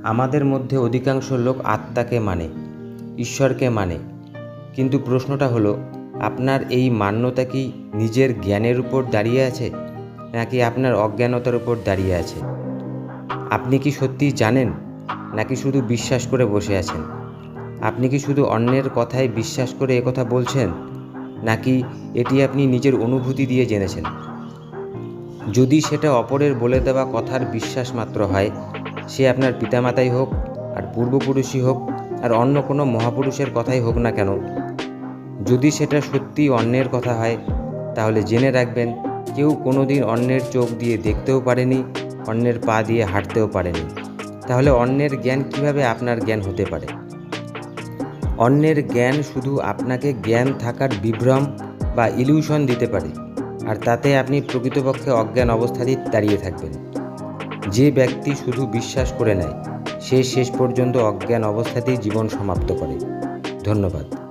আমাদের মধ্যে অধিকাংশ লোক আত্মাকে মানে, ঈশ্বরকে মানে, কিন্তু প্রশ্নটা হলো, আপনার এই মান্যতা কি নিজের জ্ঞানের উপর দাঁড়িয়ে আছে নাকি আপনার অজ্ঞানতার উপর দাঁড়িয়ে আছে? আপনি কি সত্যিই জানেন নাকি শুধু বিশ্বাস করে বসে আছেন? আপনি কি শুধু অন্যের কথায় বিশ্বাস করে একথা বলছেন, নাকি এটি আপনি নিজের অনুভূতি দিয়ে জেনেছেন? যদি সেটা অপরের বলে দেওয়া কথার বিশ্বাস মাত্র হয়, সে আপনার পিতামাতাই হোক, আর পূর্বপুরুষই হোক, আর অন্য কোনো মহাপুরুষের কথাই হোক না কেন, যদি সেটা সত্যিই অন্যের কথা হয়, তাহলে জেনে রাখবেন, কেউ কোনোদিন অন্যের চোখ দিয়ে দেখতেও পারেনি, অন্যের পা দিয়ে হাঁটতেও পারেনি। তাহলে অন্যের জ্ঞান কিভাবে আপনার জ্ঞান হতে পারে? অন্যের জ্ঞান শুধু আপনাকে জ্ঞান থাকার বিভ্রম বা ইলিউশন দিতে পারে, আর তাতে আপনি প্রকৃতপক্ষে অজ্ঞান অবস্থাতেই দাঁড়িয়ে থাকবেন। যে ব্যক্তি শুধু বিশ্বাস করে নেয়, সে শেষ পর্যন্ত অজ্ঞান অবস্থাতেই জীবন সমাপ্ত করে। ধন্যবাদ।